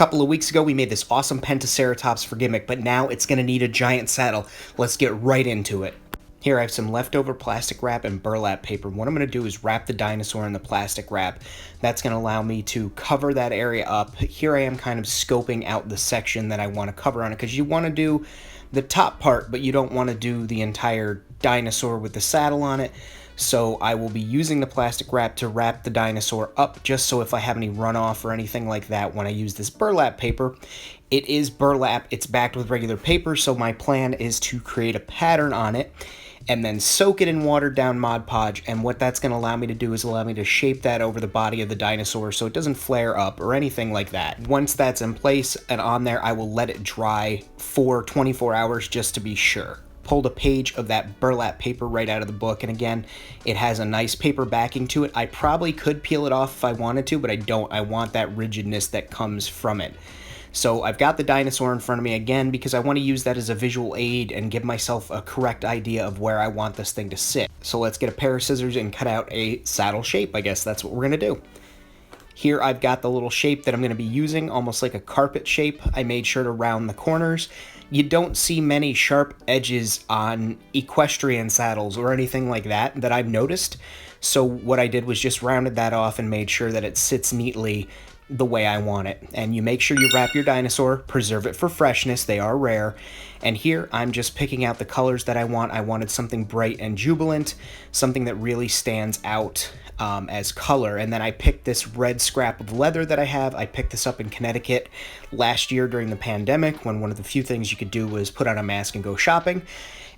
couple of weeks ago, we made this awesome Pentaceratops for Gimmick, but now it's going to need a giant saddle. Let's get right into it. Here I have some leftover plastic wrap and burlap paper. What I'm going to do is wrap the dinosaur in the plastic wrap. That's going to allow me to cover that area up. Here I am kind of scoping out the section that I want to cover on it, because you want to do the top part, but you don't want to do the entire dinosaur with the saddle on it. So I will be using the plastic wrap to wrap the dinosaur up, just so if I have any runoff or anything like that when I use this burlap paper. It is burlap, it's backed with regular paper, so my plan is to create a pattern on it and then soak it in watered down Mod Podge, and what that's going to allow me to do is allow me to shape that over the body of the dinosaur so it doesn't flare up or anything like that. Once that's in place and on there, I will let it dry for 24 hours just to be sure. Pulled a page of that burlap paper right out of the book, and again, it has a nice paper backing to it. I probably could peel it off if I wanted to, but I don't. I want that rigidness that comes from it. So I've got the dinosaur in front of me again because I want to use that as a visual aid and give myself a correct idea of where I want this thing to sit. So let's get a pair of scissors and cut out a saddle shape. I guess that's what we're going to do. Here I've got the little shape that I'm going to be using, almost like a carpet shape. I made sure to round the corners. You don't see many sharp edges on equestrian saddles or anything like that I've noticed. So what I did was just rounded that off and made sure that it sits neatly the way I want it. And you make sure you wrap your dinosaur, preserve it for freshness, they are rare. And here I'm just picking out the colors that I want. I wanted something bright and jubilant, something that really stands out as color. And then I picked this red scrap of leather that I have. I picked this up in Connecticut last year during the pandemic, when one of the few things you could do was put on a mask and go shopping.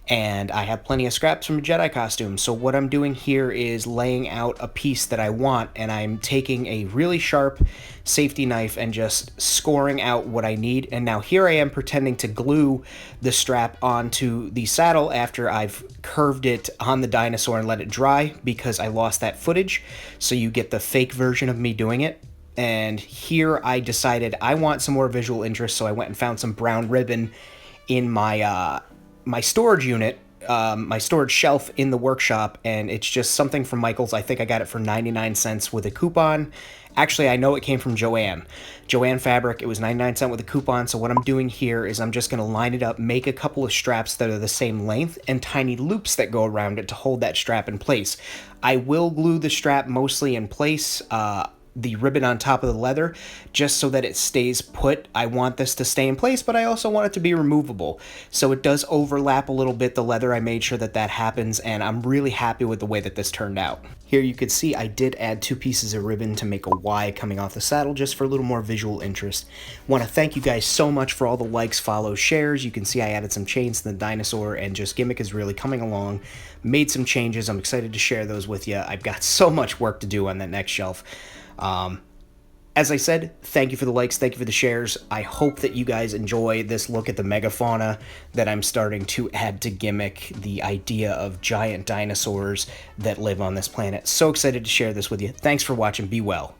And I have plenty of scraps from a Jedi costume. So what I'm doing here is laying out a piece that I want, and I'm taking a really sharp safety knife and just scoring out what I need. And now here I am pretending to glue the strap onto the saddle after I've curved it on the dinosaur and let it dry, because I lost that footage. So you get the fake version of me doing it. And here I decided I want some more visual interest, so I went and found some brown ribbon in my my storage unit, my storage shelf in the workshop, and it's just something from Michael's. I think I got it for 99 cents with a coupon. Actually, I know it came from Joann Fabric. It was 99 cents with a coupon. So what I'm doing here is I'm just going to line it up, make a couple of straps that are the same length, and tiny loops that go around it to hold that strap in place. I will glue the strap mostly in place, the ribbon on top of the leather, just so that it stays put. I want this to stay in place, but I also want it to be removable. So it does overlap a little bit, the leather. I made sure that that happens, and I'm really happy with the way that this turned out. Here you could see I did add 2 pieces of ribbon to make a Y coming off the saddle, just for a little more visual interest. Want to thank you guys so much for all the likes, follows, shares. You can see I added some chains to the dinosaur, and just Gimmick is really coming along. Made some changes. I'm excited to share those with you. I've got so much work to do on that next shelf. As I said, thank you for the likes, thank you for the shares. I hope that you guys enjoy this look at the megafauna that I'm starting to add to Gimmick, the idea of giant dinosaurs that live on this planet. So excited to share this with you. Thanks for watching. Be well.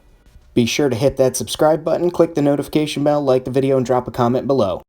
Be sure to hit that subscribe button, click the notification bell, like the video, and drop a comment below.